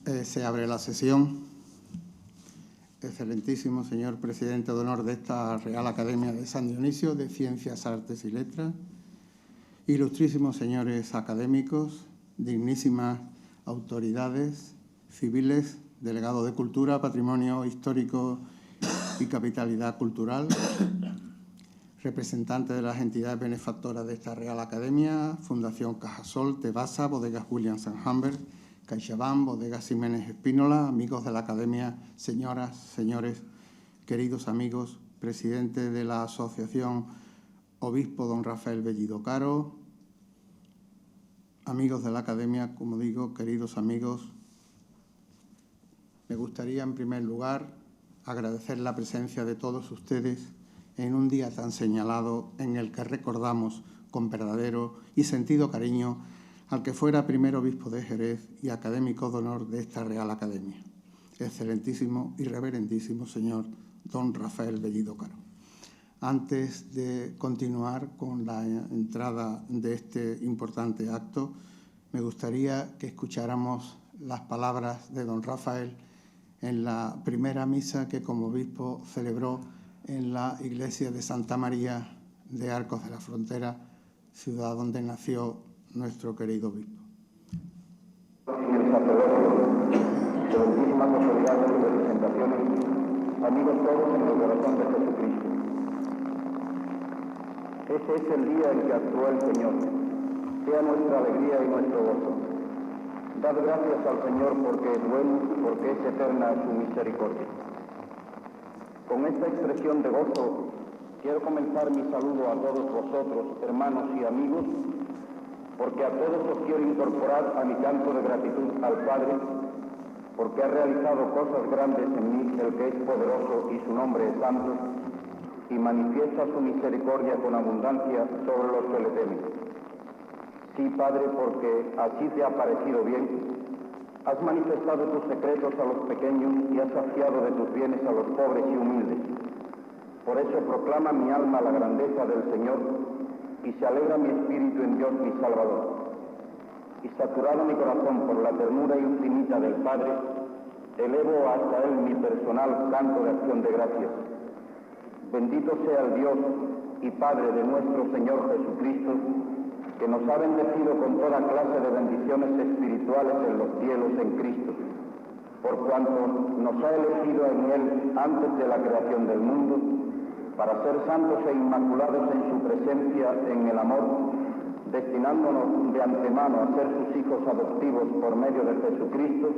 Se abre la sesión. Excelentísimo señor presidente de honor de esta Real Academia de San Dionisio de Ciencias, Artes y Letras, ilustrísimos señores académicos, dignísimas autoridades civiles, delegado de Cultura, Patrimonio Histórico y Capitalidad Cultural, representantes de las entidades benefactoras de esta Real Academia, Fundación Cajasol, Tebasa, Bodegas Williams & Humbert, CaixaBank, Bodegas Jiménez Espínola, amigos de la Academia, señoras, señores, queridos amigos, presidente de la Asociación Obispo don Rafael Bellido Caro, amigos de la Academia, como digo, queridos amigos, me gustaría en primer lugar agradecer la presencia de todos ustedes en un día tan señalado en el que recordamos con verdadero y sentido cariño al que fuera primer obispo de Jerez y académico de honor de esta Real Academia, excelentísimo y reverendísimo señor don Rafael Bellido Caro. Antes de continuar con la entrada de este importante acto, me gustaría que escucháramos las palabras de don Rafael en la primera misa que como obispo celebró en la iglesia de Santa María de Arcos de la Frontera, ciudad donde nació nuestro querido obispo. Señor sacerdote, excelentísimas autoridades y representaciones, amigos todos en el corazón de Jesucristo. Ese es el día en que actuó el Señor. Sea nuestra alegría y nuestro gozo. Dad gracias al Señor porque es bueno y porque es eterna su misericordia. Con esta expresión de gozo, quiero comenzar mi saludo a todos vosotros, hermanos y amigos, porque a todos os quiero incorporar a mi canto de gratitud al Padre, porque ha realizado cosas grandes en mí, el que es poderoso y su nombre es santo, y manifiesta su misericordia con abundancia sobre los que le temen. Sí, Padre, porque así te ha parecido bien, has manifestado tus secretos a los pequeños y has saciado de tus bienes a los pobres y humildes. Por eso proclama mi alma la grandeza del Señor, y se alegra mi espíritu en Dios mi Salvador. Y saturado mi corazón por la ternura infinita del Padre, elevo hasta Él mi personal canto de acción de gracias. Bendito sea el Dios y Padre de nuestro Señor Jesucristo, que nos ha bendecido con toda clase de bendiciones espirituales en los cielos en Cristo, por cuanto nos ha elegido en Él antes de la creación del mundo, para ser santos e inmaculados en su presencia en el amor, destinándonos de antemano a ser sus hijos adoptivos por medio de Jesucristo,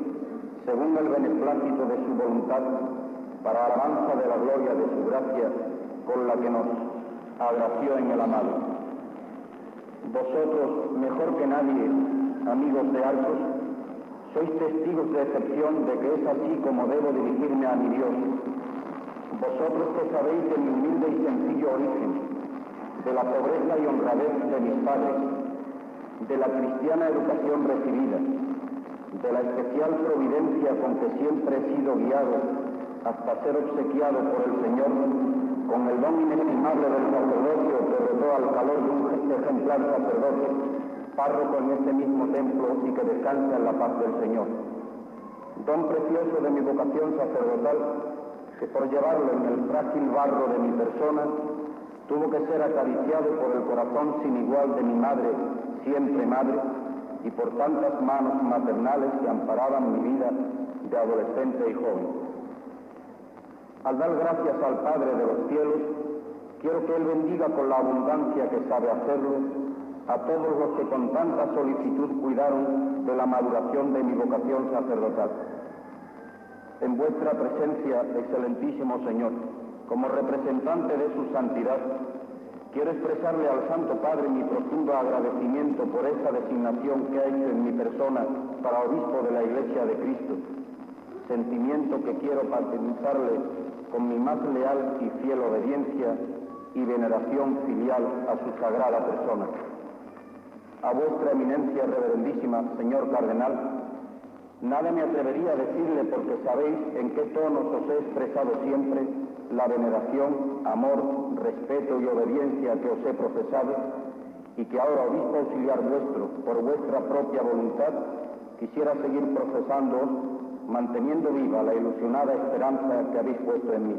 según el beneplácito de su voluntad, para alabanza de la gloria de su gracia, con la que nos agració en el amado. Vosotros, mejor que nadie, amigos de Arcos, sois testigos de excepción de que es así como debo dirigirme a mi Dios. Vosotros que sabéis de mi humilde y sencillo origen, de la pobreza y honradez de mis padres, de la cristiana educación recibida, de la especial providencia con que siempre he sido guiado hasta ser obsequiado por el Señor, con el don inestimable del sacerdocio que brotó al calor de un ejemplar sacerdote, párroco en este mismo templo y que descansa en la paz del Señor. Don precioso de mi vocación sacerdotal, que por llevarlo en el frágil barro de mi persona, tuvo que ser acariciado por el corazón sin igual de mi madre, siempre madre, y por tantas manos maternales que amparaban mi vida de adolescente y joven. Al dar gracias al Padre de los cielos, quiero que Él bendiga con la abundancia que sabe hacerlo a todos los que con tanta solicitud cuidaron de la maduración de mi vocación sacerdotal. En vuestra presencia, excelentísimo Señor, como representante de su santidad, quiero expresarle al Santo Padre mi profundo agradecimiento por esta designación que ha hecho en mi persona para obispo de la Iglesia de Cristo, sentimiento que quiero patentizarle con mi más leal y fiel obediencia y veneración filial a su sagrada persona. A vuestra eminencia reverendísima, señor cardenal, nada me atrevería a decirle porque sabéis en qué tonos os he expresado siempre la veneración, amor, respeto y obediencia que os he profesado y que ahora, obispo auxiliar vuestro, por vuestra propia voluntad, quisiera seguir profesándoos, manteniendo viva la ilusionada esperanza que habéis puesto en mí.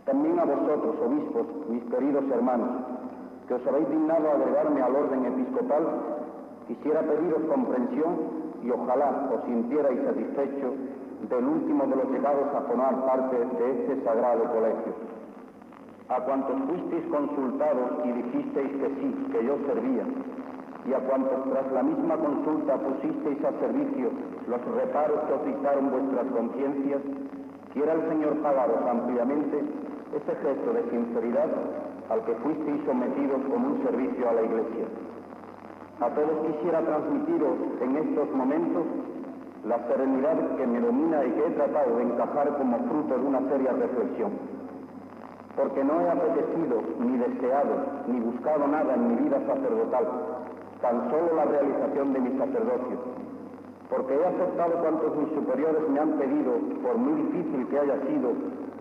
También a vosotros, obispos, mis queridos hermanos, que os habéis dignado agregarme al orden episcopal, quisiera pediros comprensión y ojalá os sintierais satisfechos del último de los llegados a formar parte de este sagrado colegio. A cuantos fuisteis consultados y dijisteis que sí, que yo servía, y a cuantos tras la misma consulta pusisteis a servicio los reparos que os dictaron vuestras conciencias, quiera el Señor pagaros ampliamente ese gesto de sinceridad al que fuisteis sometidos como un servicio a la Iglesia. A todos quisiera transmitiros en estos momentos la serenidad que me domina y que he tratado de encajar como fruto de una seria reflexión. Porque no he apetecido, ni deseado, ni buscado nada en mi vida sacerdotal, tan solo la realización de mi sacerdocio. Porque he aceptado cuantos mis superiores me han pedido, por muy difícil que haya sido,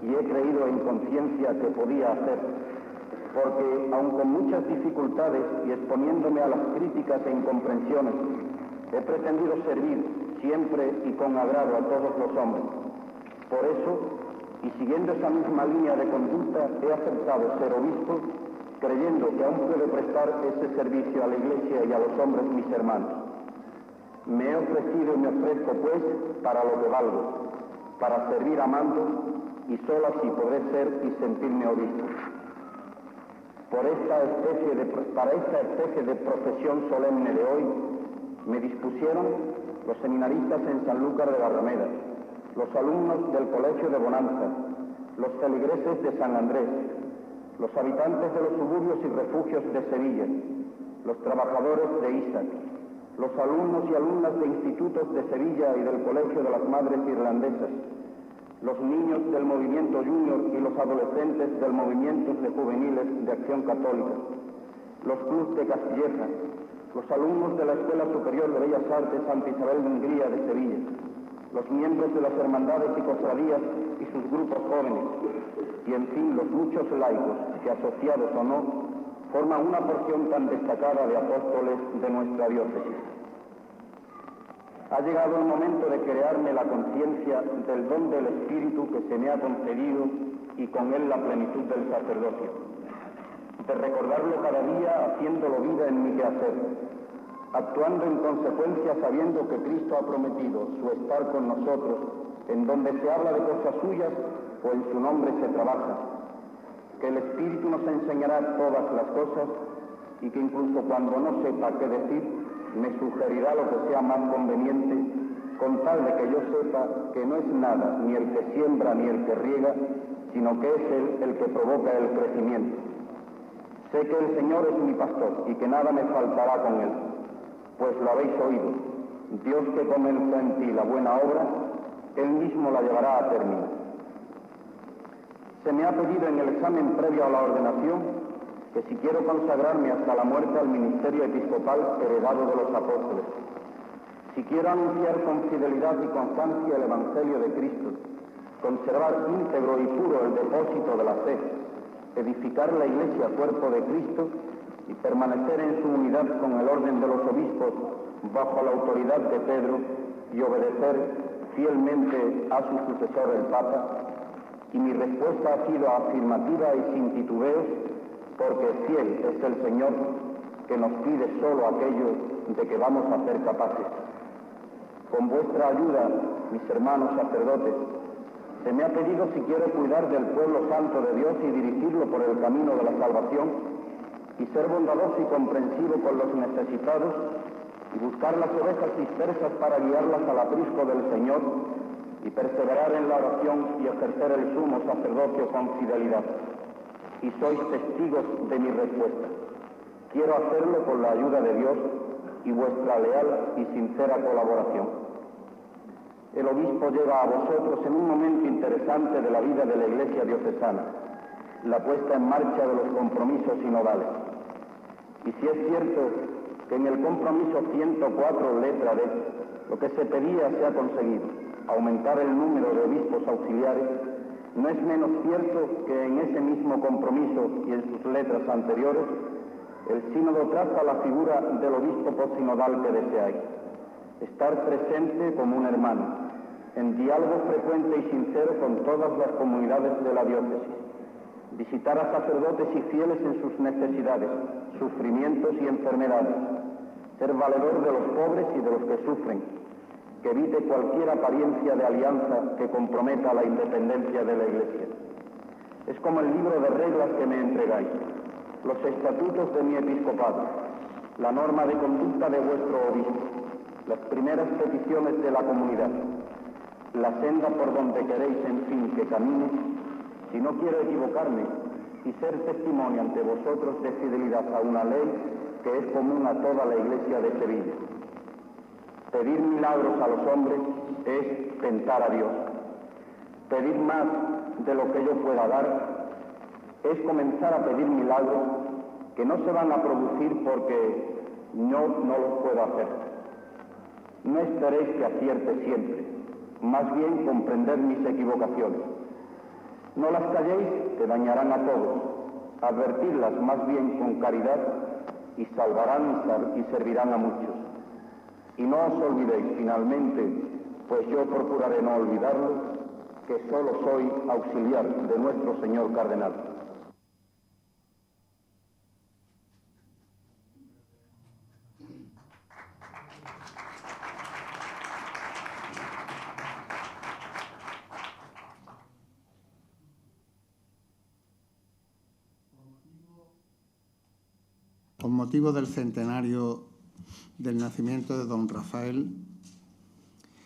y he creído en conciencia que podía hacer. Porque, aun con muchas dificultades y exponiéndome a las críticas e incomprensiones, he pretendido servir siempre y con agrado a todos los hombres. Por eso, y siguiendo esa misma línea de conducta, he aceptado ser obispo, creyendo que aún puedo prestar ese servicio a la Iglesia y a los hombres mis hermanos. Me he ofrecido y me ofrezco, pues, para lo que valgo, para servir amando, y solo así podré ser y sentirme obispo. Para esta especie de procesión solemne de hoy, me dispusieron los seminaristas en Sanlúcar de Barrameda, los alumnos del Colegio de Bonanza, los feligreses de San Andrés, los habitantes de los suburbios y refugios de Sevilla, los trabajadores de Isaac, los alumnos y alumnas de institutos de Sevilla y del Colegio de las Madres Irlandesas, los niños del movimiento Junior y los adolescentes del movimiento de juveniles de Acción Católica, los clubs de Castilleja, los alumnos de la Escuela Superior de Bellas Artes Santa Isabel de Hungría de Sevilla, los miembros de las hermandades y cofradías y sus grupos jóvenes, y en fin los muchos laicos que, asociados o no, forman una porción tan destacada de apóstoles de nuestra diócesis. Ha llegado el momento de crearme la conciencia del don del Espíritu que se me ha concedido y con él la plenitud del sacerdocio, de recordarlo cada día haciéndolo vida en mi quehacer, actuando en consecuencia sabiendo que Cristo ha prometido su estar con nosotros en donde se habla de cosas suyas o en su nombre se trabaja, que el Espíritu nos enseñará todas las cosas y que incluso cuando no sepa qué decir, me sugerirá lo que sea más conveniente, con tal de que yo sepa que no es nada ni el que siembra ni el que riega, sino que es Él el que provoca el crecimiento. Sé que el Señor es mi pastor y que nada me faltará con Él, pues lo habéis oído. Dios que comenzó en ti la buena obra, Él mismo la llevará a término. Se me ha pedido en el examen previo a la ordenación que si quiero consagrarme hasta la muerte al ministerio episcopal heredado de los apóstoles, si quiero anunciar con fidelidad y constancia el Evangelio de Cristo, conservar íntegro y puro el depósito de la fe, edificar la Iglesia cuerpo de Cristo y permanecer en su unidad con el orden de los obispos bajo la autoridad de Pedro y obedecer fielmente a su sucesor el Papa, y mi respuesta ha sido afirmativa y sin titubeos, porque fiel es el Señor que nos pide solo aquello de que vamos a ser capaces. Con vuestra ayuda, mis hermanos sacerdotes, se me ha pedido si quiero cuidar del pueblo santo de Dios y dirigirlo por el camino de la salvación, y ser bondadoso y comprensivo con los necesitados, y buscar las ovejas dispersas para guiarlas al aprisco del Señor, y perseverar en la oración y ejercer el sumo sacerdocio con fidelidad. Y sois testigos de mi respuesta. Quiero hacerlo con la ayuda de Dios y vuestra leal y sincera colaboración. El obispo llega a vosotros en un momento interesante de la vida de la Iglesia diocesana, la puesta en marcha de los compromisos sinodales. Y si es cierto que en el compromiso 104 letra D, lo que se pedía se ha conseguido, aumentar el número de obispos auxiliares, no es menos cierto que en ese mismo compromiso y en sus letras anteriores, el sínodo traza la figura del obispo postsinodal que deseáis. estar presente como un hermano, en diálogo frecuente y sincero con todas las comunidades de la diócesis, visitar a sacerdotes y fieles en sus necesidades, sufrimientos y enfermedades, ser valedor de los pobres y de los que sufren, que evite cualquier apariencia de alianza que comprometa la independencia de la Iglesia. Es como el libro de reglas que me entregáis, los estatutos de mi episcopado, la norma de conducta de vuestro obispo, las primeras peticiones de la comunidad, la senda por donde queréis, en fin, que camine, si no quiero equivocarme, y ser testimonio ante vosotros de fidelidad a una ley que es común a toda la Iglesia de Sevilla. Pedir milagros a los hombres es tentar a Dios. Pedir más de lo que yo pueda dar es comenzar a pedir milagros que no se van a producir porque yo no los puedo hacer. No esperéis que acierte siempre, más bien comprender mis equivocaciones. No las calléis, que dañarán a todos. Advertidlas más bien con caridad y salvarán y servirán a muchos. Y no os olvidéis finalmente, pues yo procuraré no olvidarlo, que solo soy auxiliar de nuestro señor cardenal. Con motivo del centenario del nacimiento de don Rafael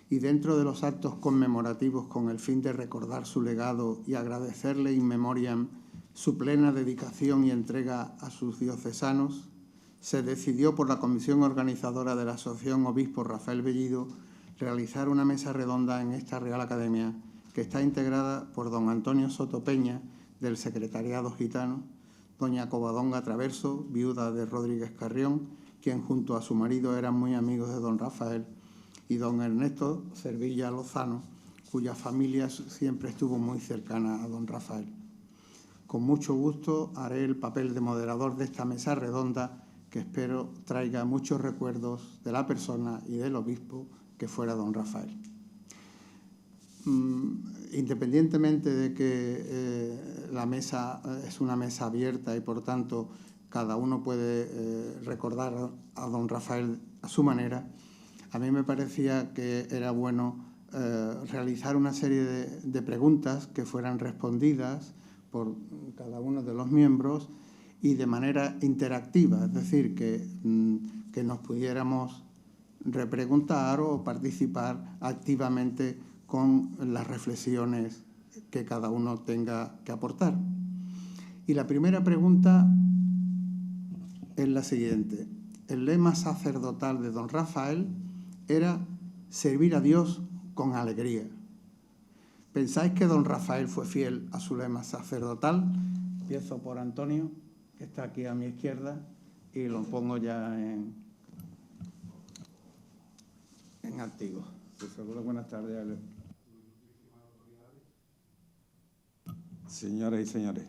y dentro de los actos conmemorativos con el fin de recordar su legado y agradecerle in memoriam su plena dedicación y entrega a sus diocesanos, se decidió por la comisión organizadora de la Asociación Obispo Rafael Bellido realizar una mesa redonda en esta Real Academia que está integrada por don Antonio Soto Peña, del Secretariado Gitano, doña Covadonga Traverso, viuda de Rodríguez Carrión, quien junto a su marido eran muy amigos de don Rafael, y don Ernesto Cervilla Lozano, cuya familia siempre estuvo muy cercana a don Rafael. Con mucho gusto haré el papel de moderador de esta mesa redonda que espero traiga muchos recuerdos de la persona y del obispo que fuera don Rafael. Independientemente de que la mesa es una mesa abierta y por tanto cada uno puede recordar a don Rafael a su manera, a mí me parecía que era bueno realizar una serie de preguntas que fueran respondidas por cada uno de los miembros y de manera interactiva, es decir, que nos pudiéramos repreguntar o participar activamente con las reflexiones que cada uno tenga que aportar. Y la primera pregunta es la siguiente. El lema sacerdotal de don Rafael era servir a Dios con alegría. ¿Pensáis que don Rafael fue fiel a su lema sacerdotal? Empiezo por Antonio, que está aquí a mi izquierda, y lo pongo ya en activo. Buenas tardes. Señoras y señores,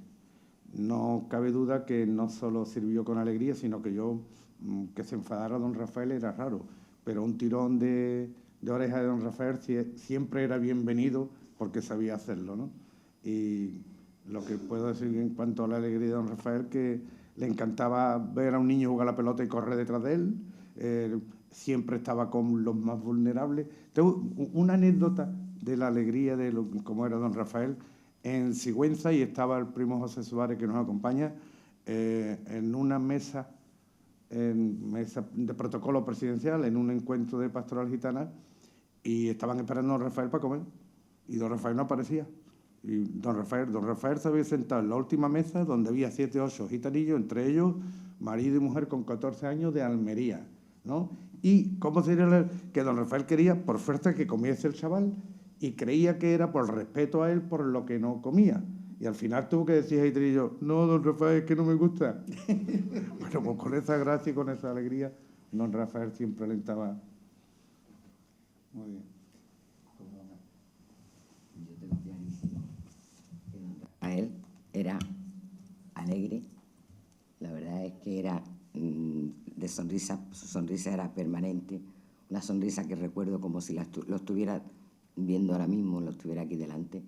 no cabe duda que no solo sirvió con alegría, sino que se enfadara don Rafael era raro, pero un tirón de oreja de don Rafael siempre era bienvenido porque sabía hacerlo, ¿no? Y lo que puedo decir en cuanto a la alegría de don Rafael, que le encantaba ver a un niño jugar a la pelota y correr detrás de él, siempre estaba con los más vulnerables. Tengo una anécdota de la alegría de cómo era don Rafael. En Sigüenza, y estaba el primo José Suárez, que nos acompaña, en una mesa de protocolo presidencial, en un encuentro de pastoral gitana, y estaban esperando a don Rafael para comer, y don Rafael no aparecía. Y don Rafael se había sentado en la última mesa, donde había 7 o 8 gitanillos, entre ellos marido y mujer con 14 años de Almería, ¿no? Y cómo sería que don Rafael quería, por fuerza, que comiese el chaval, y creía que era por respeto a él por lo que no comía. Y al final tuvo que decir a Gitanillo, no, don Rafael, es que no me gusta. Bueno, pues con esa gracia y con esa alegría, don Rafael siempre alentaba. Muy bien. Yo tengo clarísimo que don Rafael era alegre. La verdad es que era de sonrisa, su sonrisa era permanente, una sonrisa que recuerdo como si lo estuviera viendo ahora mismo, lo estuviera aquí delante.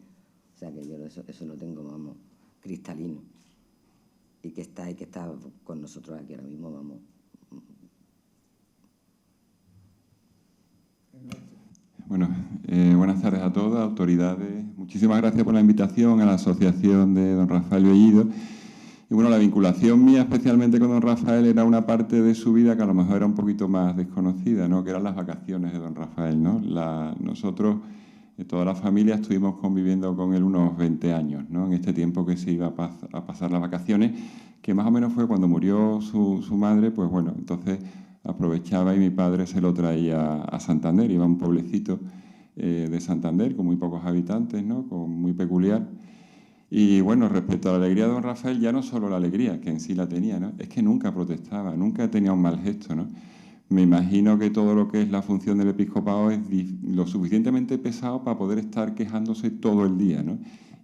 O sea que yo eso lo tengo, vamos, cristalino. Y que está con nosotros aquí ahora mismo, vamos. Bueno, buenas tardes a todas, autoridades. Muchísimas gracias por la invitación a la asociación de don Rafael Bellido. Y bueno, la vinculación mía especialmente con don Rafael era una parte de su vida que a lo mejor era un poquito más desconocida, ¿no? Que eran las vacaciones de don Rafael, ¿no? Nosotros, toda la familia, estuvimos conviviendo con él unos 20 años, ¿no? En este tiempo que se iba a pasar las vacaciones, que más o menos fue cuando murió su madre, pues bueno, entonces aprovechaba y mi padre se lo traía a Santander, iba a un pueblecito de Santander con muy pocos habitantes, ¿no? Muy peculiar. Y bueno, respecto a la alegría de don Rafael, ya no solo la alegría, que en sí la tenía, ¿no? Es que nunca protestaba, nunca tenía un mal gesto, ¿no? Me imagino que todo lo que es la función del episcopado es lo suficientemente pesado para poder estar quejándose todo el día, ¿no?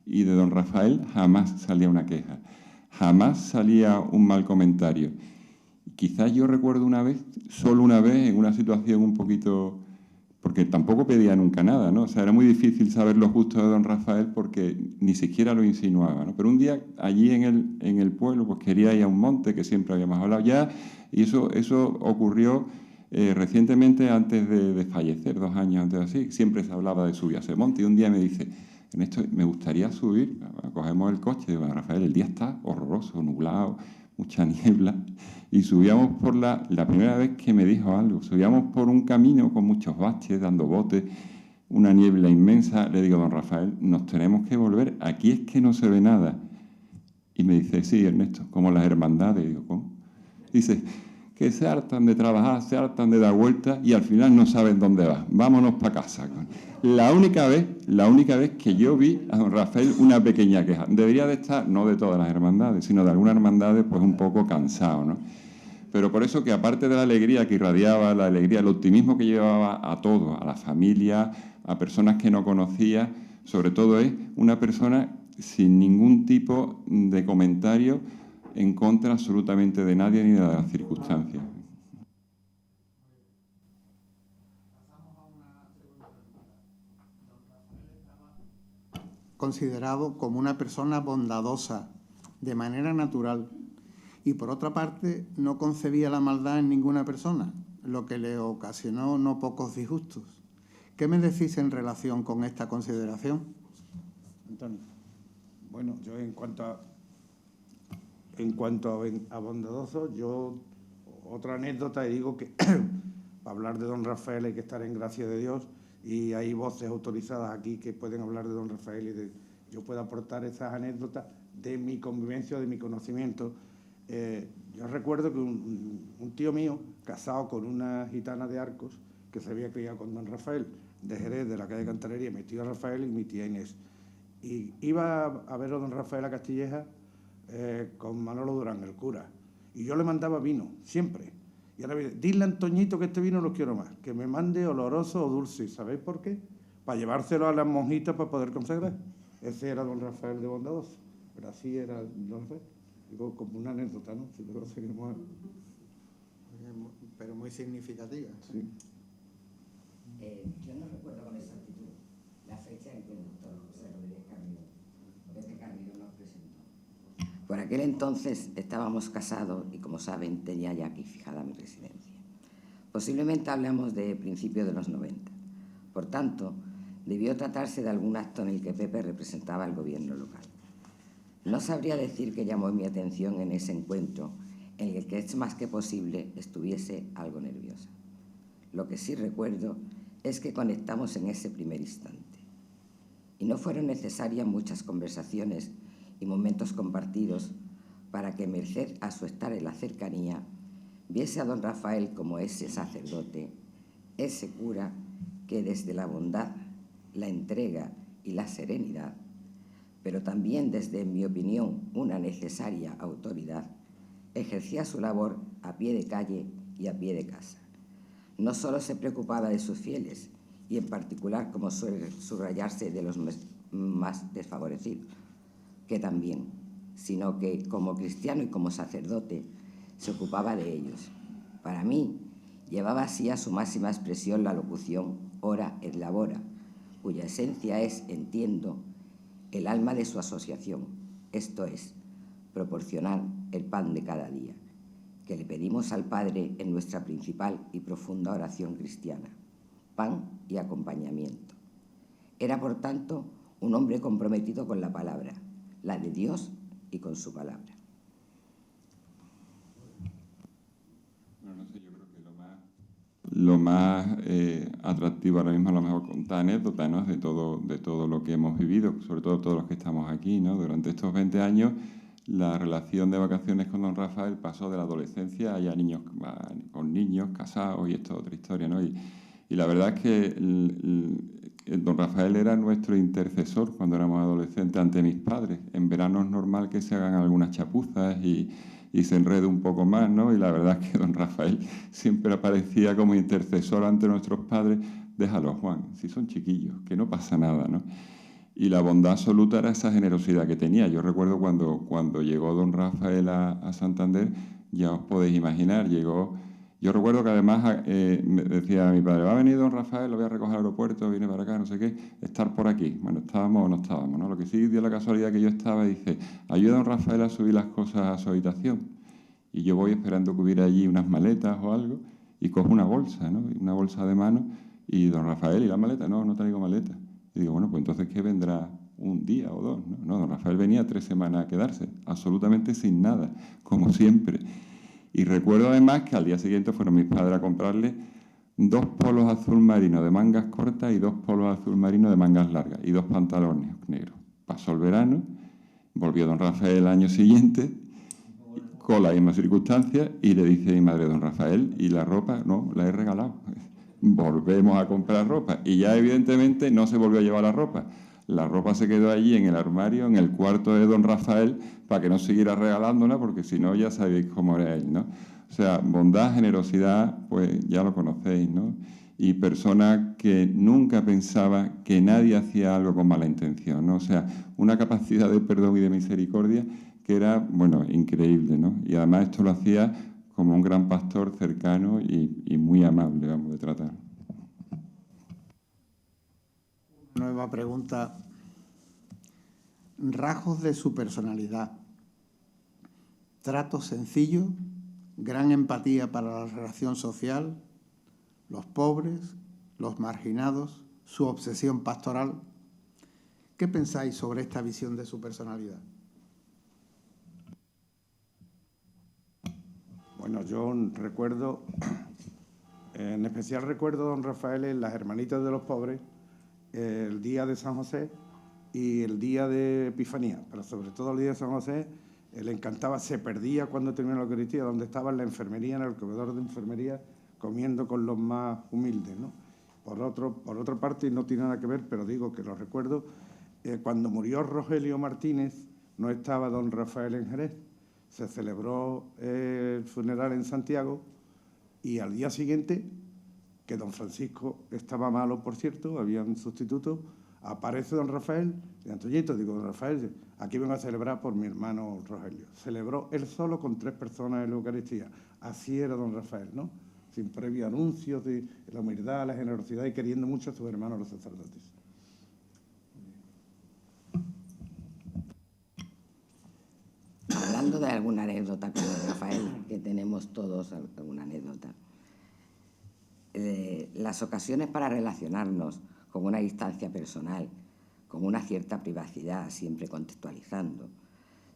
Y de don Rafael jamás salía una queja, jamás salía un mal comentario. Quizás yo recuerdo una vez, solo una vez, en una situación un poquito... porque tampoco pedía nunca nada, ¿no? O sea, era muy difícil saber lo justo de don Rafael porque ni siquiera lo insinuaba, ¿no? Pero un día, allí en el pueblo, pues quería ir a un monte, que siempre habíamos hablado ya, y eso ocurrió recientemente antes de fallecer, 2 años antes de así. Siempre se hablaba de subir a ese monte, y un día me dice, en esto me gustaría subir, cogemos el coche, digo, Rafael, el día está horroroso, nublado, mucha niebla, y subíamos por la primera vez que me dijo algo, subíamos por un camino con muchos baches, dando botes, una niebla inmensa. Le digo, don Rafael, nos tenemos que volver, aquí es que no se ve nada. Y me dice, sí, Ernesto, como las hermandades. Digo, ¿cómo? Dice, que se hartan de trabajar, se hartan de dar vueltas y al final no saben dónde va. Vámonos para casa. La única vez que yo vi a don Rafael una pequeña queja. Debería de estar, no de todas las hermandades, sino de algunas hermandades, pues un poco cansado, ¿no? Pero por eso que aparte de la alegría que irradiaba, la alegría, el optimismo que llevaba a todos, a la familia, a personas que no conocía, sobre todo es una persona sin ningún tipo de comentario en contra absolutamente de nadie ni de las circunstancias. Considerado como una persona bondadosa, de manera natural, y por otra parte no concebía la maldad en ninguna persona, lo que le ocasionó no pocos disgustos. ¿Qué me decís en relación con esta consideración? Antonio, bueno, yo en cuanto a bondadoso, yo otra anécdota, y digo que para hablar de don Rafael hay que estar en gracia de Dios, y hay voces autorizadas aquí que pueden hablar de don Rafael, y yo puedo aportar esas anécdotas de mi convivencia, de mi conocimiento. Yo recuerdo que un tío mío, casado con una gitana de Arcos, que se había criado con don Rafael, de Jerez, de la calle Cantarería, mi tío Rafael y mi tía Inés. Y iba a ver a don Rafael a Castilleja con Manolo Durán, el cura. Y yo le mandaba vino, siempre. Y ahora dile a Antoñito que este vino lo quiero más, que me mande oloroso o dulce. ¿Sabéis por qué? Para llevárselo a las monjitas para poder consagrar. Ese era don Rafael de bondadoso. Pero así era don Rafael. Digo, como una anécdota, ¿no? Si luego seguimos... Pero muy significativa. Sí. Yo no recuerdo con exactitud la fecha en que el doctor José Rodríguez Carrillo nos presentó. Por aquel entonces estábamos casados y, como saben, tenía ya aquí fijada mi residencia. Posiblemente hablamos de principios de los 90. Por tanto, debió tratarse de algún acto en el que Pepe representaba al gobierno local. No sabría decir que llamó mi atención en ese encuentro, en el que es más que posible estuviese algo nerviosa. Lo que sí recuerdo es que conectamos en ese primer instante. Y no fueron necesarias muchas conversaciones y momentos compartidos para que, merced a su estar en la cercanía, viese a don Rafael como ese sacerdote, ese cura que desde la bondad, la entrega y la serenidad, pero también desde, en mi opinión, una necesaria autoridad, ejercía su labor a pie de calle y a pie de casa. No solo se preocupaba de sus fieles, y en particular, como suele subrayarse, de los más desfavorecidos, que también, sino que como cristiano y como sacerdote se ocupaba de ellos. Para mí, Llevaba así a su máxima expresión la locución ora et labora, cuya esencia es, entiendo, el alma de su asociación, esto es, proporcionar el pan de cada día, que le pedimos al Padre en nuestra principal y profunda oración cristiana, pan y acompañamiento. Era, por tanto, un hombre comprometido con la palabra, la de Dios y con su palabra. Lo más atractivo ahora mismo, a lo mejor contar anécdotas, ¿no?, de todo lo que hemos vivido, sobre todo todos los que estamos aquí, ¿no? Durante estos 20 años, la relación de vacaciones con don Rafael pasó de la adolescencia a ya niños, con niños casados, y esto es otra historia, ¿no? Y la verdad es que don Rafael era nuestro intercesor cuando éramos adolescentes ante mis padres. En verano es normal que se hagan algunas chapuzas y se enrede un poco más, ¿no? Y la verdad es que don Rafael siempre aparecía como intercesor ante nuestros padres. Déjalo, Juan, si son chiquillos, que no pasa nada, ¿no? Y la bondad absoluta era esa generosidad que tenía. Yo recuerdo cuando llegó don Rafael a Santander, ya os podéis imaginar, llegó... Yo recuerdo que además me decía mi padre, va a venir don Rafael, lo voy a recoger al aeropuerto, viene para acá, no sé qué, estar por aquí. Bueno, estábamos o no estábamos, ¿no? Lo que sí dio la casualidad que yo estaba, dice, ayuda a don Rafael a subir las cosas a su habitación. Y yo voy esperando que hubiera allí unas maletas o algo, y cojo una bolsa, ¿no? Una bolsa de mano, y don Rafael, ¿y la maleta? No, no traigo maleta. Y digo, bueno, pues entonces, ¿qué vendrá? Un día o dos, ¿no? No, don Rafael venía 3 semanas a quedarse, absolutamente sin nada, como siempre. Y recuerdo además que al día siguiente fueron mis padres a comprarle 2 polos azul marino de mangas cortas y 2 polos azul marino de mangas largas y 2 pantalones negros. Pasó el verano, volvió don Rafael el año siguiente con la misma circunstancia y le dice a mi madre, don Rafael, ¿y la ropa? No, la he regalado. Volvemos a comprar ropa y ya evidentemente no se volvió a llevar la ropa. La ropa se quedó allí en el armario, en el cuarto de don Rafael, para que no siguiera regalándola, porque si no ya sabéis cómo era él, ¿no? O sea, bondad, generosidad, pues ya lo conocéis, ¿no? Y persona que nunca pensaba que nadie hacía algo con mala intención, ¿no? O sea, una capacidad de perdón y de misericordia que era, bueno, increíble, ¿no? Y además esto lo hacía como un gran pastor cercano y muy amable, vamos, de tratar. Nueva pregunta. Rasgos de su personalidad. Trato sencillo, gran empatía para la relación social, los pobres, los marginados, su obsesión pastoral. ¿Qué pensáis sobre esta visión de su personalidad? Bueno, yo recuerdo, en especial recuerdo a don Rafael en las Hermanitas de los Pobres, el día de San José y el día de Epifanía, pero sobre todo el día de San José, le encantaba, se perdía cuando terminó la Eucaristía, donde estaba en la enfermería, en el comedor de enfermería, comiendo con los más humildes, ¿no? Por otra parte, no tiene nada que ver, pero digo que lo recuerdo, cuando murió Rogelio Martínez, no estaba don Rafael en Jerez, se celebró el funeral en Santiago y al día siguiente, que don Francisco estaba malo, por cierto, había un sustituto, aparece don Rafael, y Antoñito, digo, don Rafael, aquí vengo a celebrar por mi hermano Rogelio. Celebró él solo con 3 personas en la Eucaristía. Así era don Rafael, ¿no? Sin previo anuncios de la humildad, la generosidad y queriendo mucho a sus hermanos los sacerdotes. Hablando de alguna anécdota con don Rafael, que tenemos todos alguna anécdota, las ocasiones para relacionarnos con una distancia personal, con una cierta privacidad, siempre contextualizando,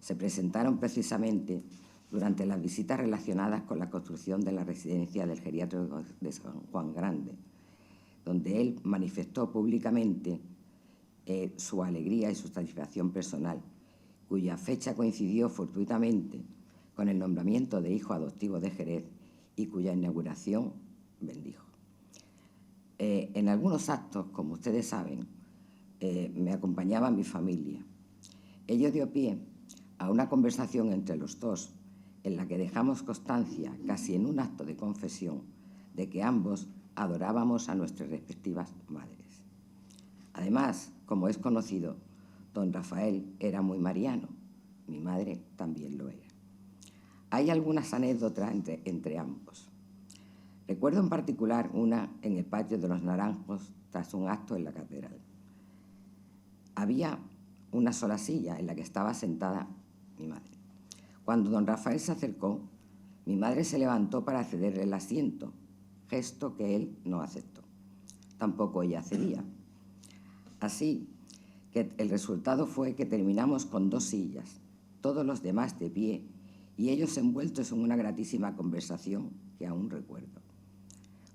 se presentaron precisamente durante las visitas relacionadas con la construcción de la residencia del geriátrico de San Juan Grande, donde él manifestó públicamente su alegría y su satisfacción personal, cuya fecha coincidió fortuitamente con el nombramiento de hijo adoptivo de Jerez y cuya inauguración bendijo. En algunos actos, como ustedes saben, me acompañaba mi familia. Ello dio pie a una conversación entre los dos, en la que dejamos constancia, casi en un acto de confesión, de que ambos adorábamos a nuestras respectivas madres. Además, como es conocido, don Rafael era muy mariano, mi madre también lo era. Hay algunas anécdotas entre ambos. Recuerdo en particular una en el patio de los Naranjos tras un acto en la catedral. Había una sola silla en la que estaba sentada mi madre. Cuando don Rafael se acercó, mi madre se levantó para cederle el asiento, gesto que él no aceptó. Tampoco ella cedía. Así que el resultado fue que terminamos con 2 sillas, todos los demás de pie y ellos envueltos en una gratísima conversación que aún recuerdo.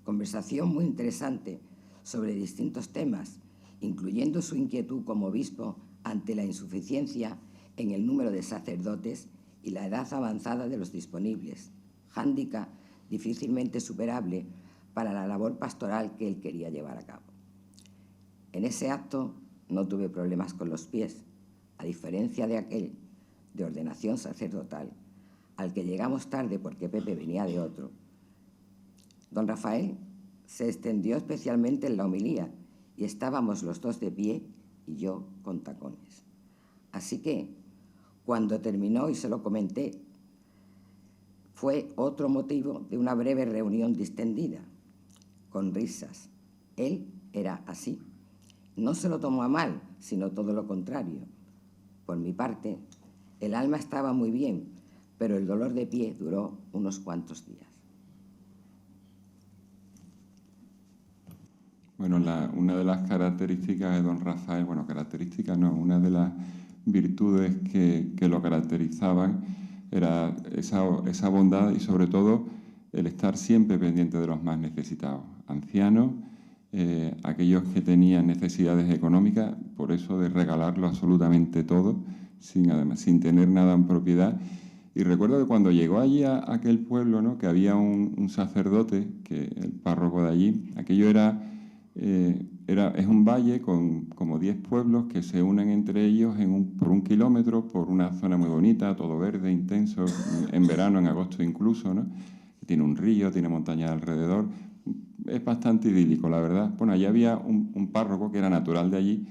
Conversación muy interesante sobre distintos temas, incluyendo su inquietud como obispo ante la insuficiencia en el número de sacerdotes y la edad avanzada de los disponibles, hándicap difícilmente superable para la labor pastoral que él quería llevar a cabo. En ese acto no tuve problemas con los pies, a diferencia de aquel de ordenación sacerdotal, al que llegamos tarde porque Pepe venía de otro. Don Rafael se extendió especialmente en la homilía y estábamos los 2 de pie y yo con tacones. Así que, cuando terminó y se lo comenté, fue otro motivo de una breve reunión distendida, con risas. Él era así. No se lo tomó a mal, sino todo lo contrario. Por mi parte, el alma estaba muy bien, pero el dolor de pie duró unos cuantos días. Bueno, una de las características de don Rafael, bueno, características no, una de las virtudes que lo caracterizaban era esa bondad y sobre todo el estar siempre pendiente de los más necesitados, ancianos, aquellos que tenían necesidades económicas, por eso de regalarlo absolutamente todo, sin tener nada en propiedad. Y recuerdo que cuando llegó allí a aquel pueblo, ¿no?, que había un sacerdote, que el párroco de allí, aquello es un valle con como 10 pueblos que se unen entre ellos por 1 kilómetro, por una zona muy bonita, todo verde, intenso, en verano, en agosto incluso, ¿no? Tiene un río, tiene montañas alrededor, es bastante idílico, la verdad. Bueno, allí había un párroco que era natural de allí,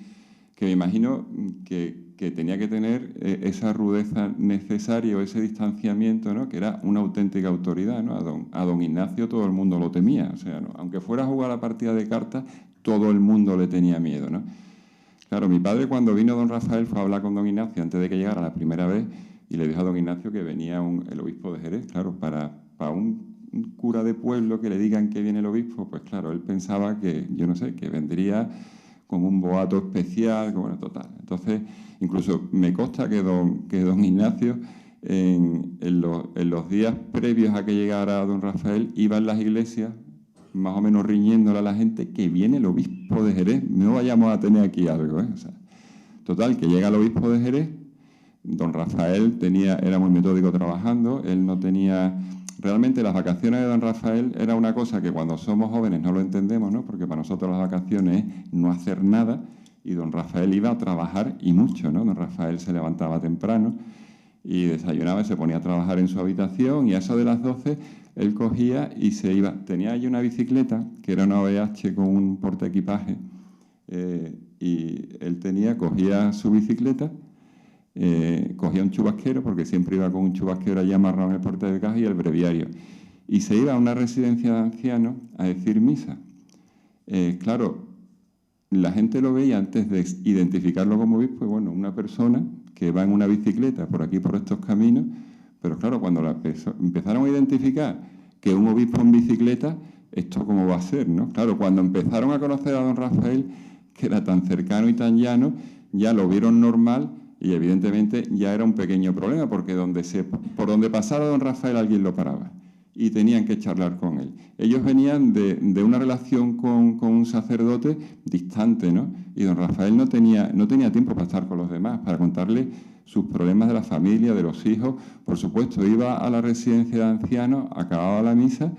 que me imagino que tenía que tener esa rudeza necesaria o ese distanciamiento, ¿no?, que era una auténtica autoridad, ¿no? A don Ignacio todo el mundo lo temía, o sea, ¿no?, aunque fuera a jugar la partida de cartas, todo el mundo le tenía miedo, ¿no? Claro, mi padre cuando vino don Rafael fue a hablar con don Ignacio antes de que llegara la primera vez y le dijo a don Ignacio que venía el obispo de Jerez. Claro, para un cura de pueblo que le digan que viene el obispo, pues claro, él pensaba que, yo no sé, que vendría con un boato especial, bueno, total. Entonces, incluso me consta que don Ignacio, en los días previos a que llegara don Rafael, iba en las iglesias, más o menos riñéndole a la gente que viene el obispo de Jerez, no vayamos a tener aquí algo, ¿eh? O sea, total, que llega el obispo de Jerez, don Rafael era muy metódico trabajando, él no tenía... Realmente las vacaciones de don Rafael era una cosa que cuando somos jóvenes no lo entendemos, ¿no?, porque para nosotros las vacaciones es no hacer nada, y don Rafael iba a trabajar y mucho, ¿no? Don Rafael se levantaba temprano y desayunaba y se ponía a trabajar en su habitación, y a eso de las 12 él cogía y se iba. Tenía allí una bicicleta, que era una OVH con un portaequipaje, y él cogía su bicicleta, cogía un chubasquero, porque siempre iba con un chubasquero allí amarrado en el portaequipaje y el breviario, y se iba a una residencia de ancianos a decir misa. Claro, la gente lo veía antes de identificarlo como obispo, y bueno, una persona que va en una bicicleta por aquí, por estos caminos, pero claro, cuando empezaron a identificar que un obispo en bicicleta, ¿esto cómo va a ser, no? Claro, cuando empezaron a conocer a don Rafael, que era tan cercano y tan llano, ya lo vieron normal y evidentemente ya era un pequeño problema, porque por donde pasara don Rafael alguien lo paraba y tenían que charlar con él. Ellos venían de una relación con un sacerdote distante, ¿no? Y don Rafael no tenía tiempo para estar con los demás, para contarle sus problemas de la familia, de los hijos. Por supuesto, iba a la residencia de ancianos, acababa la misa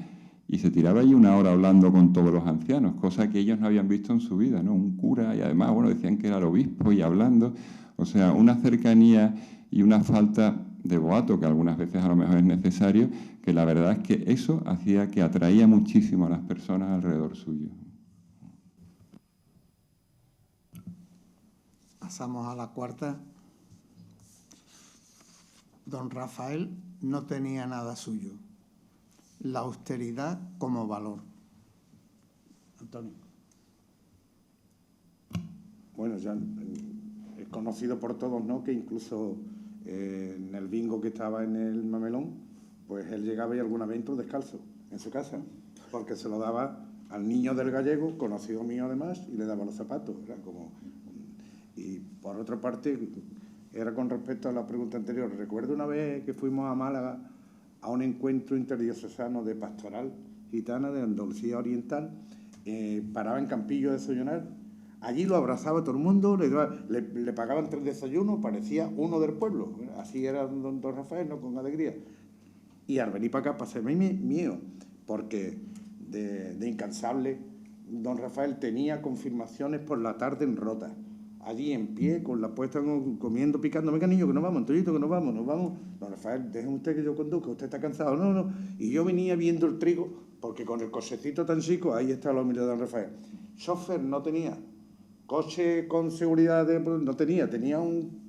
y se tiraba allí 1 hora hablando con todos los ancianos, cosa que ellos no habían visto en su vida, ¿no? Un cura, y además, bueno, decían que era el obispo y hablando. O sea, una cercanía y una falta de boato, que algunas veces a lo mejor es necesario, que la verdad es que eso hacía que atraía muchísimo a las personas alrededor suyo. Pasamos a la cuarta. Don Rafael no tenía nada suyo. la austeridad como valor. Antonio. Bueno, ya es conocido por todos, ¿no?, que incluso en el bingo que estaba en el Mamelón, pues él llegaba y algún evento descalzo en su casa, porque se lo daba al niño del gallego, conocido mío además, y le daba los zapatos. Era como... Y por otra parte, era con respecto a la pregunta anterior. Recuerdo una vez que fuimos a Málaga a un encuentro interdiocesano de pastoral gitana de Andalucía Oriental, paraba en Campillo a desayunar. Allí lo abrazaba todo el mundo, le pagaban 3 desayunos, parecía uno del pueblo. Así era don Rafael, ¿no?, con alegría. Y al venir para acá pasé mío, porque de incansable, don Rafael tenía confirmaciones por la tarde en Rota, allí en pie, con la puesta, comiendo, picando. Venga, niño, que nos vamos, Antonito, que nos vamos. Don Rafael, déjeme usted que yo conduzca, usted está cansado. No. Y yo venía viendo el trigo, porque con el cochecito tan chico, ahí está la humildad de don Rafael. Chofer no tenía, coche con seguridad no tenía un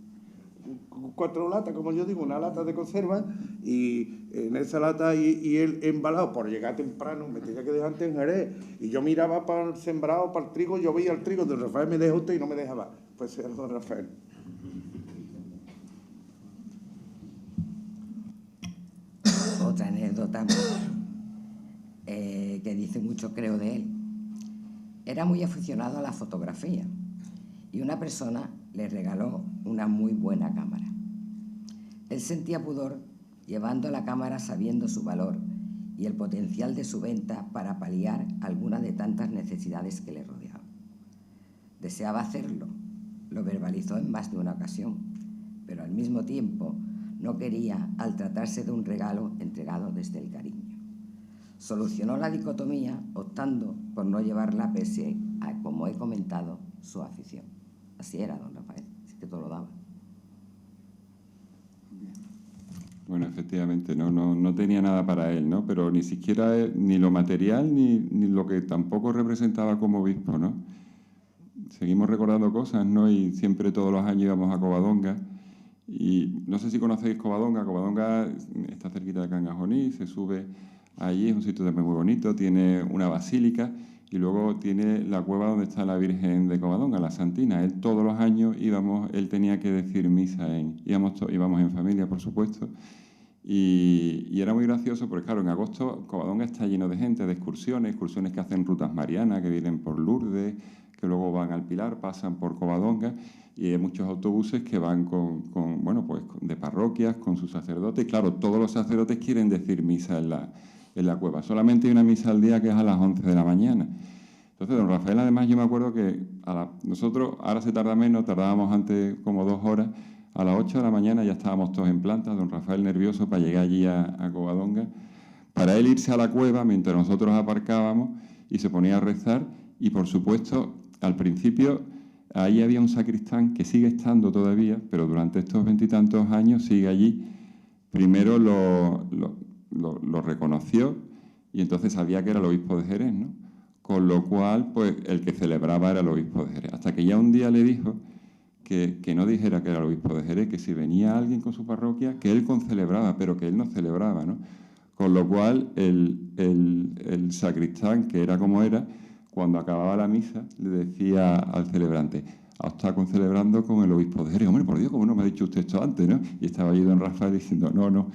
4 latas, como yo digo, una lata de conserva, y en esa lata y él embalado por llegar temprano, me tenía que dejar antes en Jerez, y yo miraba para el sembrado, para el trigo, yo veía el trigo, don Rafael me deja usted y no me dejaba. Pues era don Rafael. Otra anécdota que dice mucho, creo, de él. Era muy aficionado a la fotografía y una persona le regaló una muy buena cámara. Él sentía pudor llevando la cámara sabiendo su valor y el potencial de su venta para paliar alguna de tantas necesidades que le rodeaban. Deseaba hacerlo, lo verbalizó en más de una ocasión, pero al mismo tiempo no quería al tratarse de un regalo entregado desde el cariño. Solucionó la dicotomía optando por no llevarla pese a, como he comentado, su afición. Así era don Rafael, así que todo lo daba. Bueno, efectivamente, no tenía nada para él, ¿no? Pero ni siquiera ni lo material ni lo que tampoco representaba como obispo, ¿no? Seguimos recordando cosas, ¿no? Y siempre todos los años íbamos a Covadonga. Y no sé si conocéis Covadonga. Covadonga está cerquita de Cangajoní, se sube allí, es un sitio también muy bonito, tiene una basílica y luego tiene la cueva donde está la Virgen de Covadonga, la Santina. Él todos los años íbamos, él tenía que decir misa, íbamos en familia, por supuesto, y era muy gracioso porque, claro, en agosto Covadonga está lleno de gente, de excursiones que hacen rutas marianas, que vienen por Lourdes, que luego van al Pilar, pasan por Covadonga, y hay muchos autobuses que van de parroquias, con sus sacerdotes. Y claro, todos los sacerdotes quieren decir misa en la cueva. Solamente hay una misa al día que es a las 11 de la mañana. Entonces, don Rafael, además, yo me acuerdo que nosotros, ahora se tarda menos, tardábamos antes como 2 horas, a las 8 de la mañana ya estábamos todos en planta, don Rafael nervioso para llegar allí a Covadonga, para él irse a la cueva mientras nosotros aparcábamos y se ponía a rezar. Y, por supuesto, al principio ahí había un sacristán que sigue estando todavía, pero durante estos 20 y tantos años sigue allí. Primero lo reconoció y entonces sabía que era el obispo de Jerez, ¿no? Con lo cual, pues el que celebraba era el obispo de Jerez. Hasta que ya un día le dijo que no dijera que era el obispo de Jerez, que si venía alguien con su parroquia, que él concelebraba, pero que él no celebraba, ¿no? Con lo cual, el sacristán, que era como era, cuando acababa la misa, le decía al celebrante: está concelebrando con el obispo de Jerez. Hombre, por Dios, ¿cómo no me ha dicho usted esto antes, no? Y estaba allí don Rafael diciendo, no,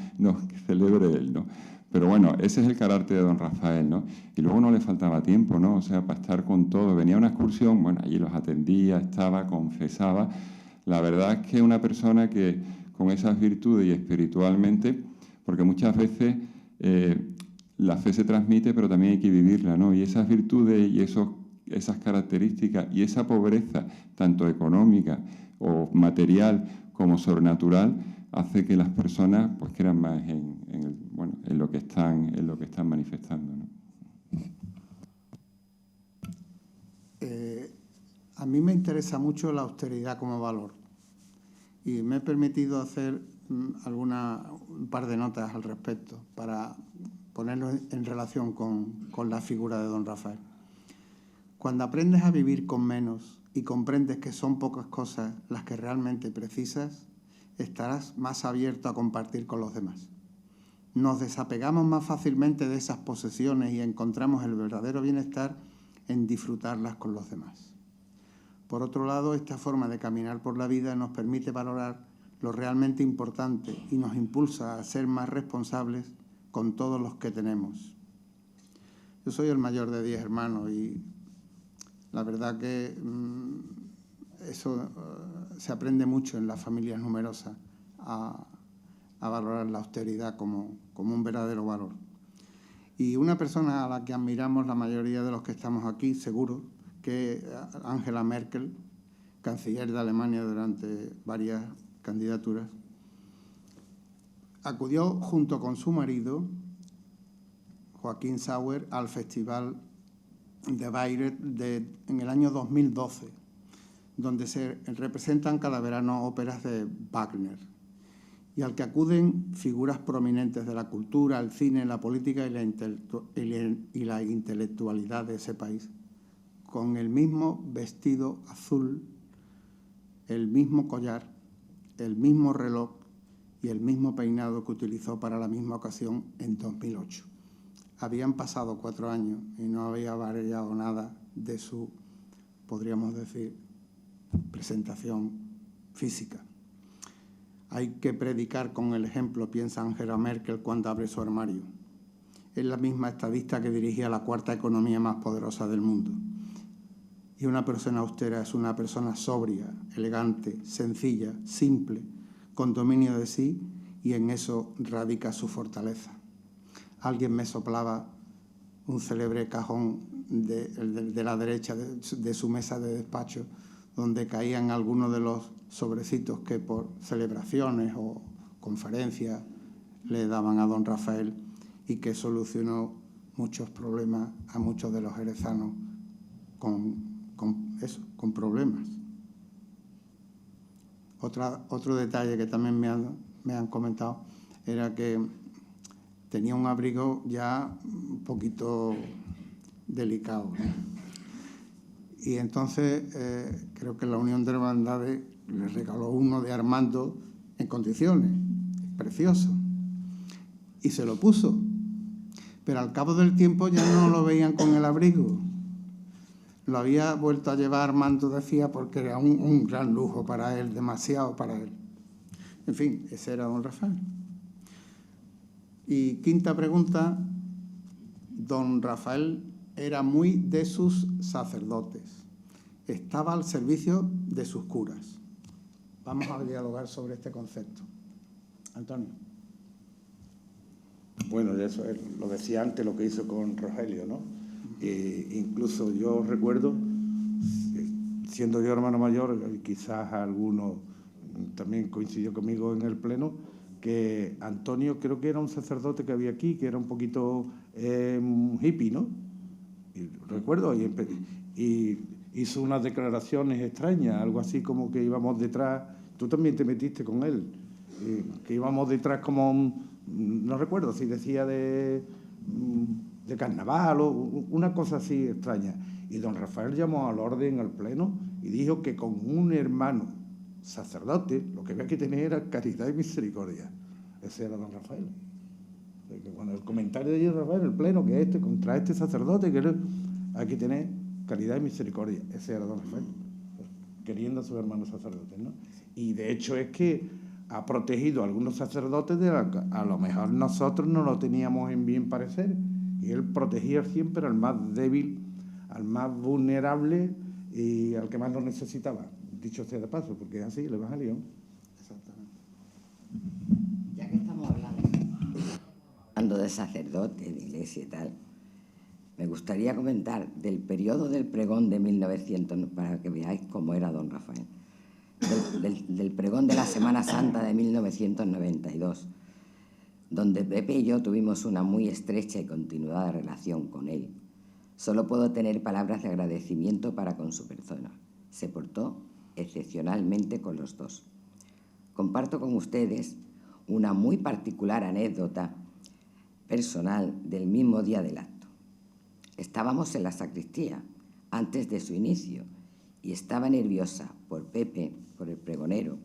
que celebre él, ¿no? Pero bueno, ese es el carácter de don Rafael, ¿no? Y luego no le faltaba tiempo, ¿no? O sea, para estar con todo. Venía a una excursión, bueno, allí los atendía, estaba, confesaba. La verdad es que una persona que con esas virtudes y espiritualmente, porque muchas veces la fe se transmite, pero también hay que vivirla, ¿no? Y esas virtudes y esas características y esa pobreza, tanto económica o material como sobrenatural, hace que las personas pues crean más en lo que están manifestando, ¿no? A mí me interesa mucho la austeridad como valor y me he permitido hacer un par de notas al respecto para ponerlo en relación con la figura de don Rafael. Cuando aprendes a vivir con menos y comprendes que son pocas cosas las que realmente precisas, estarás más abierto a compartir con los demás. nos desapegamos más fácilmente de esas posesiones y encontramos el verdadero bienestar en disfrutarlas con los demás. Por otro lado, esta forma de caminar por la vida nos permite valorar lo realmente importante y nos impulsa a ser más responsables con todos los que tenemos. Yo soy el mayor de 10 hermanos y la verdad que eso se aprende mucho en las familias numerosas a valorar la austeridad como un verdadero valor. Y una persona a la que admiramos la mayoría de los que estamos aquí, seguro, que es Angela Merkel, canciller de Alemania durante varias candidaturas, acudió junto con su marido, Joachim Sauer, al Festival de Bayreuth en el año 2012, donde se representan cada verano óperas de Wagner, y al que acuden figuras prominentes de la cultura, el cine, la política y la intelectualidad de ese país, con el mismo vestido azul, el mismo collar, el mismo reloj y el mismo peinado que utilizó para la misma ocasión en 2008. Habían pasado 4 años y no había variado nada de su, podríamos decir, presentación física. Hay que predicar con el ejemplo, piensa Angela Merkel cuando abre su armario. Es la misma estadista que dirigía la 4ª economía más poderosa del mundo. Y una persona austera es una persona sobria, elegante, sencilla, simple, con dominio de sí, y en eso radica su fortaleza. Alguien me soplaba un célebre cajón de la derecha de su mesa de despacho, donde caían algunos de los sobrecitos que por celebraciones o conferencias le daban a don Rafael y que solucionó muchos problemas a muchos de los jerezanos con problemas. Otro detalle que también me han comentado era que tenía un abrigo ya un poquito delicado, ¿no? Y entonces creo que la Unión de Hermandades le regaló uno de Armando en condiciones, precioso, y se lo puso. Pero al cabo del tiempo ya no lo veían con el abrigo. Lo había vuelto a llevar Armando, decía, porque era un gran lujo para él, demasiado para él. En fin, ese era don Rafael. Y quinta pregunta, don Rafael era muy de sus sacerdotes. Estaba al servicio de sus curas. Vamos a dialogar sobre este concepto. Antonio. Bueno, eso lo decía antes, lo que hizo con Rogelio, ¿no? Incluso yo recuerdo, siendo yo hermano mayor, quizás alguno también coincidió conmigo en el pleno, que Antonio creo que era un sacerdote que había aquí, que era un poquito hippie, ¿no? Y recuerdo, y hizo unas declaraciones extrañas, algo así como que íbamos detrás, tú también te metiste con él, que íbamos detrás como, no recuerdo si decía de carnaval o una cosa así extraña. Y don Rafael llamó al orden, al pleno, y dijo que con un hermano sacerdote lo que había que tener era caridad y misericordia. Ese era don Rafael. Cuando el comentario de Rafael, el pleno, que contra este sacerdote, que hay que tener caridad y misericordia. Ese era don Rafael, queriendo a sus hermanos sacerdotes, ¿no? Y de hecho es que ha protegido a algunos sacerdotes a lo mejor nosotros no lo teníamos en bien parecer, y él protegía siempre al más débil, al más vulnerable y al que más lo necesitaba, dicho sea de paso, porque es así el Evangelio. Exactamente. Ya que estamos hablando de sacerdote, de iglesia y tal, me gustaría comentar del periodo del pregón de 1900, para que veáis cómo era don Rafael, del pregón de la Semana Santa de 1992, donde Pepe y yo tuvimos una muy estrecha y continuada relación con él. Solo puedo tener palabras de agradecimiento para con su persona. Se portó excepcionalmente con los dos. Comparto con ustedes una muy particular anécdota personal del mismo día del acto. Estábamos en la sacristía antes de su inicio y estaba nerviosa por Pepe, por el pregonero,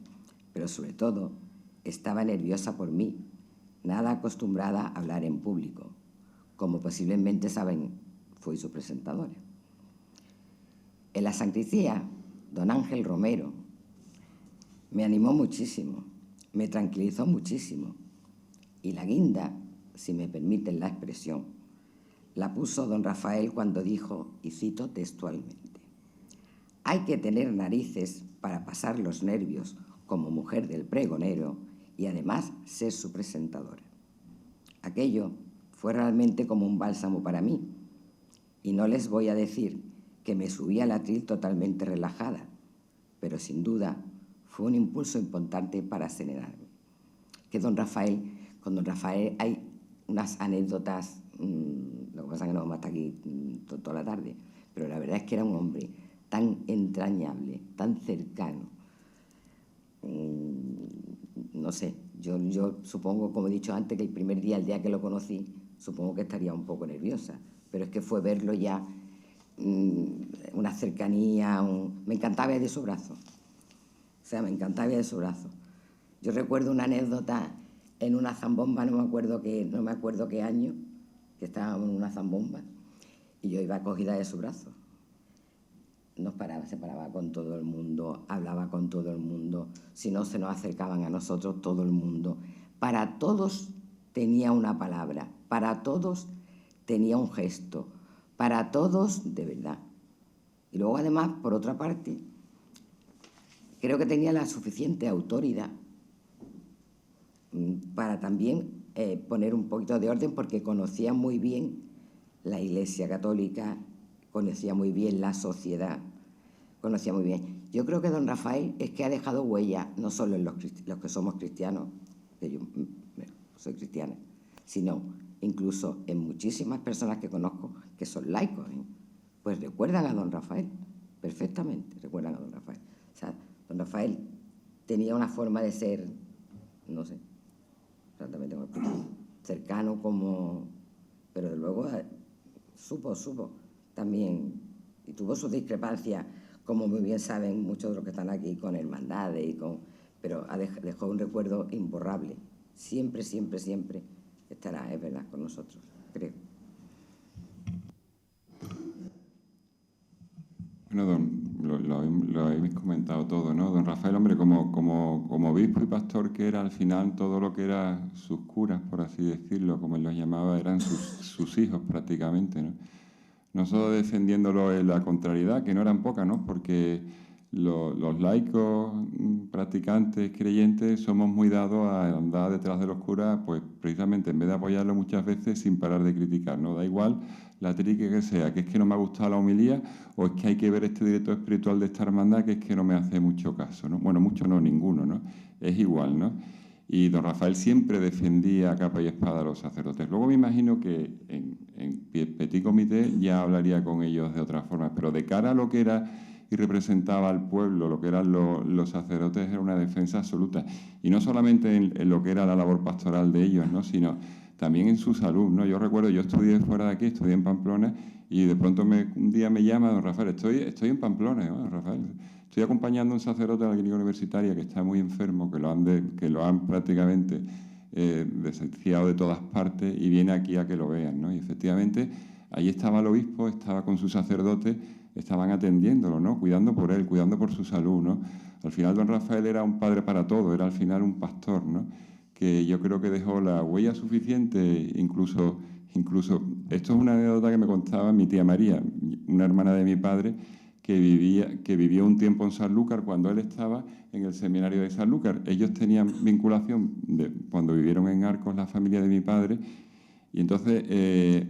pero sobre todo estaba nerviosa por mí. nada acostumbrada a hablar en público. Como posiblemente saben, fui su presentadora. En la sacristía, don Ángel Romero me animó muchísimo, me tranquilizó muchísimo. Y la guinda, si me permiten la expresión, la puso don Rafael cuando dijo, y cito textualmente: «Hay que tener narices para pasar los nervios como mujer del pregonero y además ser su presentadora». Aquello fue realmente como un bálsamo para mí. Y no les voy a decir que me subí al atril totalmente relajada, pero sin duda fue un impulso importante para serenarme. Que con don Rafael hay unas anécdotas, lo que pasa es que no vamos a estar aquí toda la tarde, pero la verdad es que era un hombre tan entrañable, tan cercano. No sé, yo supongo, como he dicho antes, que el primer día, el día que lo conocí, supongo que estaría un poco nerviosa, pero es que fue verlo ya, una cercanía, me encantaba ir de su brazo. O sea, me encantaba ir de su brazo. Yo recuerdo una anécdota en una zambomba, no me acuerdo qué año, que estábamos en una zambomba, y yo iba cogida de su brazo. Se paraba con todo el mundo, hablaba con todo el mundo, si no se nos acercaban a nosotros, todo el mundo. Para todos tenía una palabra, para todos tenía un gesto, para todos de verdad. Y luego además, por otra parte, creo que tenía la suficiente autoridad para también poner un poquito de orden, porque conocía muy bien la Iglesia Católica, conocía muy bien la sociedad, conocía muy bien. Yo creo que don Rafael es que ha dejado huella, no solo en los que somos cristianos, que yo soy cristiana, sino incluso en muchísimas personas que conozco que son laicos, pues recuerdan a don Rafael, perfectamente recuerdan a don Rafael. O sea, don Rafael tenía una forma de ser, no sé exactamente cómo explicarlo, cercano como... Pero de luego supo también, y tuvo sus discrepancias, como muy bien saben muchos de los que están aquí, con hermandades, pero dejó un recuerdo imborrable. Siempre estará, es verdad, con nosotros, creo. Bueno, lo habéis comentado todo, ¿no? Don Rafael, hombre, como obispo y pastor que era, al final todo lo que era sus curas, por así decirlo, como él los llamaba, eran sus hijos prácticamente, ¿no? No solo defendiéndolo en la contrariedad, que no eran pocas, ¿no? Porque los laicos, practicantes, creyentes, somos muy dados a andar detrás de los curas, pues precisamente en vez de apoyarlo muchas veces sin parar de criticar, ¿no? Da igual la trique que sea, que es que no me ha gustado la homilía, o es que hay que ver este director espiritual de esta hermandad, que es que no me hace mucho caso, ¿no? Bueno, mucho no, ninguno, ¿no? Es igual, ¿no? Y don Rafael siempre defendía a capa y espada a los sacerdotes. Luego me imagino que en petit comité ya hablaría con ellos de otra forma, pero de cara a lo que era y representaba al pueblo, lo que eran los sacerdotes, era una defensa absoluta. Y no solamente en lo que era la labor pastoral de ellos, ¿no? Sino también en su salud, ¿no? Yo recuerdo, yo estudié fuera de aquí, estudié en Pamplona, y de pronto un día me llama don Rafael, estoy en Pamplona, ¿no, don Rafael? Estoy acompañando a un sacerdote de la clínica universitaria que está muy enfermo, que lo han prácticamente desahuciado de todas partes, y viene aquí a que lo vean, ¿no? Y efectivamente, allí estaba el obispo, estaba con su sacerdote, estaban atendiéndolo, ¿no? Cuidando por él, cuidando por su salud, ¿no? Al final don Rafael era un padre para todo, era al final un pastor, ¿no? Que yo creo que dejó la huella suficiente, incluso esto es una anécdota que me contaba mi tía María, una hermana de mi padre, que vivió un tiempo en Sanlúcar cuando él estaba en el seminario de Sanlúcar. Ellos tenían vinculación cuando vivieron en Arcos, la familia de mi padre, y entonces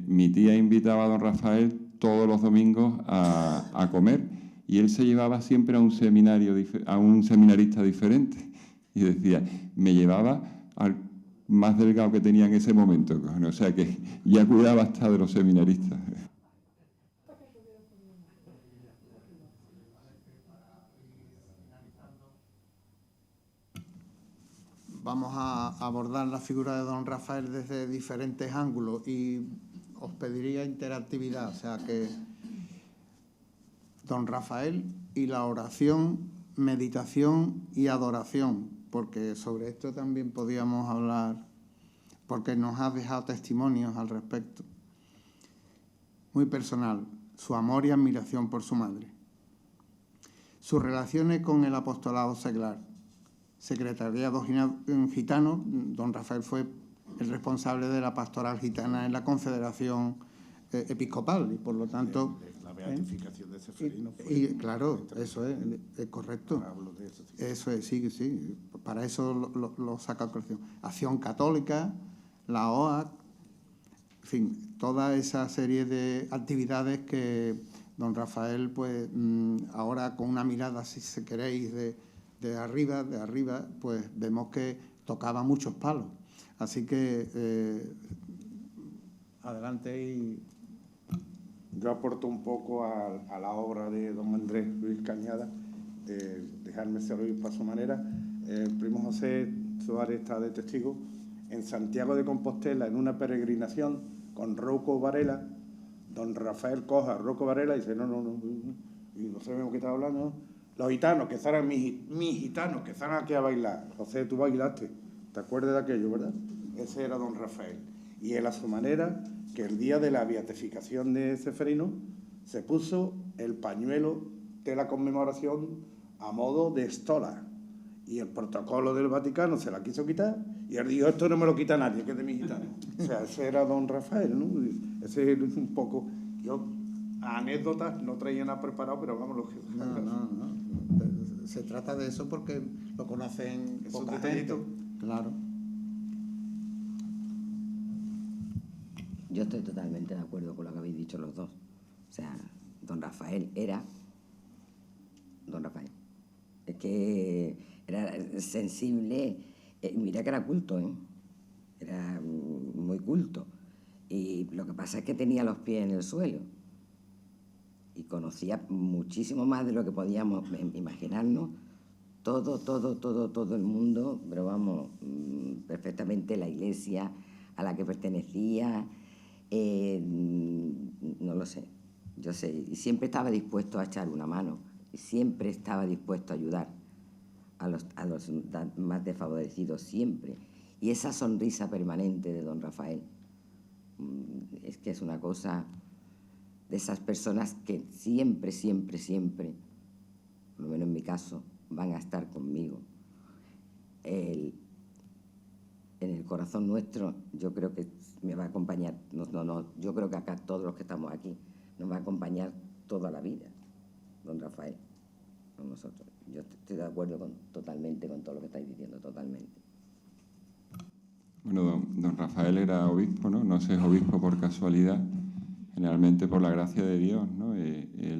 mi tía invitaba a don Rafael todos los domingos a comer, y él se llevaba siempre a un seminarista diferente, y decía, me llevaba al más delgado que tenía en ese momento, o sea que ya cuidaba hasta de los seminaristas. Vamos a abordar la figura de don Rafael desde diferentes ángulos y os pediría interactividad, o sea que don Rafael y la oración, meditación y adoración, porque sobre esto también podíamos hablar porque nos ha dejado testimonios al respecto. Muy personal, su amor y admiración por su madre. Sus relaciones con el apostolado seglar, secretariado gitano. Don Rafael fue el responsable de la pastoral gitana en la Confederación Episcopal y, por lo tanto... La beatificación de Ceferino. Y claro, eso es correcto. Eso es, sí, sí. Para eso lo saca a colección. Acción Católica, la OAC, en fin, toda esa serie de actividades que don Rafael, pues ahora con una mirada, si se queréis, de arriba, pues vemos que tocaba muchos palos. Así que adelante. Y yo aporto un poco a la obra de don Andrés Luis Cañada, dejarme ser obispo a su manera. El primo José Suárez está de testigo. En Santiago de Compostela, en una peregrinación con Rocco Varela, don Rafael coja a Rocco Varela y dice, no, y no sabemos qué estaba hablando, ¿no? Los gitanos, que estarán mis gitanos, que están aquí a bailar. José, tú bailaste, ¿te acuerdas de aquello, verdad? Ese era don Rafael. Y él, a su manera, que el día de la beatificación de Ceferino se puso el pañuelo de la conmemoración a modo de estola. Y el protocolo del Vaticano se la quiso quitar y él dijo, esto no me lo quita nadie, que es de mis gitanos. O sea, ese era don Rafael, ¿no? Ese es un poco... Yo, anécdotas, no traía nada preparado, pero vamos, lo que... No. Se trata de eso porque lo conocen poca gente. Claro. Yo estoy totalmente de acuerdo con lo que habéis dicho los dos. O sea, don Rafael era don Rafael. Es que era sensible, mira que era culto, era muy culto. Y lo que pasa es que tenía los pies en el suelo. Y conocía muchísimo más de lo que podíamos imaginarnos. Todo el mundo, pero vamos, perfectamente la iglesia a la que pertenecía. No lo sé, yo sé, y siempre estaba dispuesto a echar una mano, y siempre estaba dispuesto a ayudar a los más desfavorecidos, siempre. Y esa sonrisa permanente de don Rafael, es que es una cosa de esas personas que siempre, por lo menos en mi caso, van a estar conmigo. En el corazón nuestro, yo creo que me va a acompañar, yo creo que acá todos los que estamos aquí, nos va a acompañar toda la vida, don Rafael, con nosotros. Yo estoy de acuerdo totalmente con todo lo que estáis diciendo, totalmente. Bueno, don Rafael era obispo, ¿no? No se es obispo por casualidad, generalmente por la gracia de Dios, ¿no?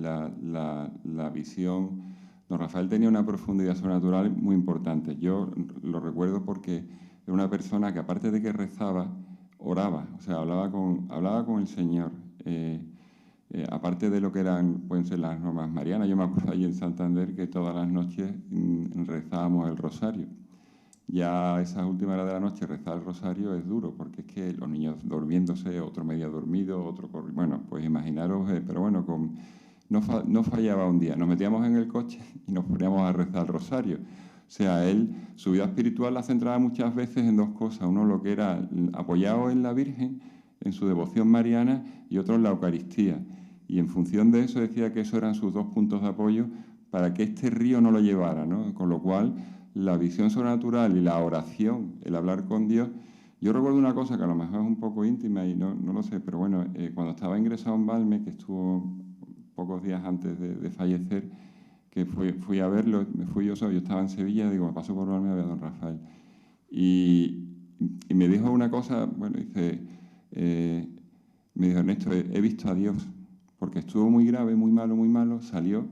La visión... Don Rafael tenía una profundidad sobrenatural muy importante. Yo lo recuerdo porque era una persona que, aparte de que rezaba, oraba, o sea, hablaba con el Señor. Aparte de lo que pueden ser las normas marianas, yo me acuerdo allí en Santander que todas las noches rezábamos el rosario. Ya a esas últimas horas de la noche rezar el rosario es duro, porque es que los niños durmiéndose, otro medio dormido, otro corriendo. Bueno, pues imaginaros, pero bueno, no fallaba un día. Nos metíamos en el coche y nos poníamos a rezar el rosario. O sea, su vida espiritual la centraba muchas veces en dos cosas. Uno, lo que era apoyado en la Virgen, en su devoción mariana, y otro en la Eucaristía. Y en función de eso decía que esos eran sus dos puntos de apoyo para que este río no lo llevara, ¿no? Con lo cual, la visión sobrenatural y la oración, el hablar con Dios... Yo recuerdo una cosa que a lo mejor es un poco íntima y no lo sé, pero bueno, cuando estaba ingresado en Valme, que estuvo pocos días antes de fallecer, que fui a verlo, me fui yo solo, yo estaba en Sevilla, digo, me paso por Valme a ver a don Rafael. Y me dijo una cosa, bueno, dice, me dijo, Ernesto, he visto a Dios, porque estuvo muy grave, muy malo, salió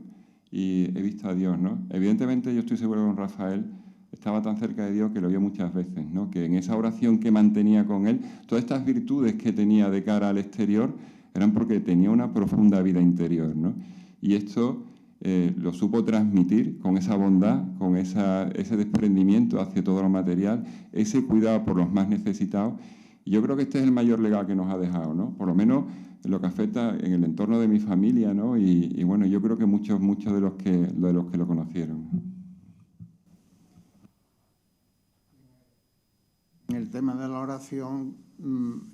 y he visto a Dios, ¿no? Evidentemente yo estoy seguro que don Rafael estaba tan cerca de Dios que lo vio muchas veces, ¿no? Que en esa oración que mantenía con él, todas estas virtudes que tenía de cara al exterior eran porque tenía una profunda vida interior, ¿no? Y esto lo supo transmitir con esa bondad, con ese desprendimiento hacia todo lo material, ese cuidado por los más necesitados. Y yo creo que este es el mayor legado que nos ha dejado, ¿no? Por lo menos en lo que afecta en el entorno de mi familia, ¿no? Y bueno, yo creo que muchos de los que lo conocieron. En el tema de la oración,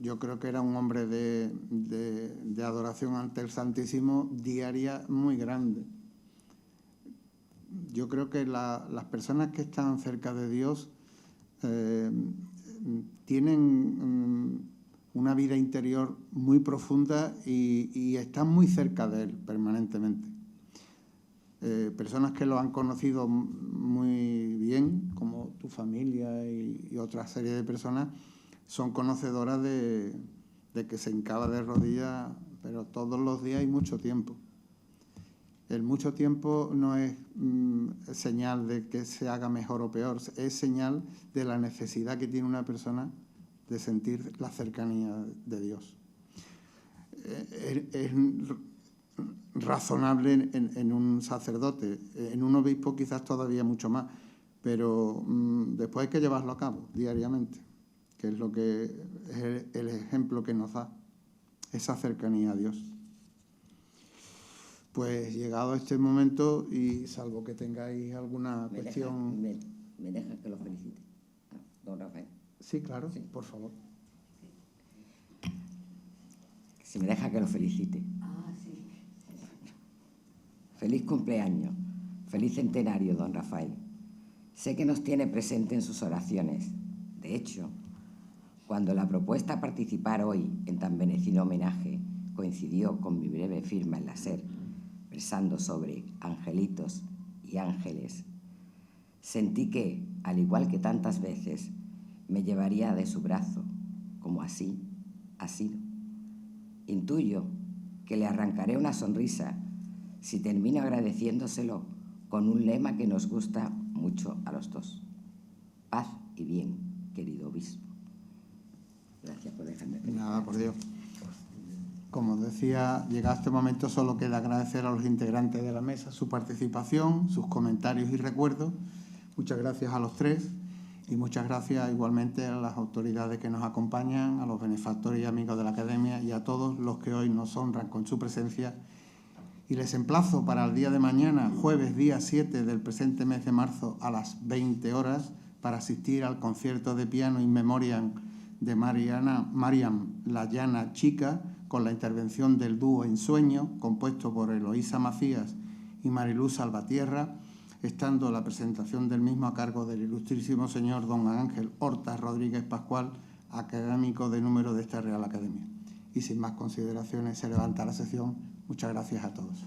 yo creo que era un hombre de adoración ante el Santísimo diaria muy grande. Yo creo que las personas que están cerca de Dios tienen una vida interior muy profunda y están muy cerca de Él permanentemente. Personas que lo han conocido muy bien, como tu familia y otra serie de personas, son conocedoras de que se hincaba de rodillas, pero todos los días y mucho tiempo. El mucho tiempo no es señal de que se haga mejor o peor, es señal de la necesidad que tiene una persona de sentir la cercanía de Dios. Es razonable en un sacerdote, en un obispo quizás todavía mucho más, pero después hay que llevarlo a cabo diariamente, que es lo que es el ejemplo que nos da esa cercanía a Dios. Pues llegado a este momento, y salvo que tengáis alguna cuestión... ¿Me deja que lo felicite, don Rafael? Sí, claro, Sí. por favor. Si me deja que lo felicite. Sí. Feliz cumpleaños, feliz centenario, don Rafael. Sé que nos tiene presente en sus oraciones. De hecho, cuando la propuesta a participar hoy en tan merecido homenaje coincidió con mi breve firma en la SER, versando sobre angelitos y ángeles, sentí que, al igual que tantas veces, me llevaría de su brazo, como así ha sido. Intuyo que le arrancaré una sonrisa si termino agradeciéndoselo con un lema que nos gusta mucho a los dos. Paz y bien, querido obispo. Gracias por dejarme. Nada, por Dios. Como decía, llegado este momento solo queda agradecer a los integrantes de la mesa su participación, sus comentarios y recuerdos. Muchas gracias a los tres y muchas gracias igualmente a las autoridades que nos acompañan, a los benefactores y amigos de la Academia y a todos los que hoy nos honran con su presencia. Y les emplazo para el día de mañana, jueves día 7 del presente mes de marzo, a las 20 horas, para asistir al concierto de piano in memoriam de Mariam la Llana Chica, con la intervención del dúo Ensueño, compuesto por Eloísa Macías y Mariluz Salvatierra, estando la presentación del mismo a cargo del ilustrísimo señor don Ángel Hortas Rodríguez Pascual, académico de número de esta Real Academia. Y sin más consideraciones, se levanta la sesión. Muchas gracias a todos.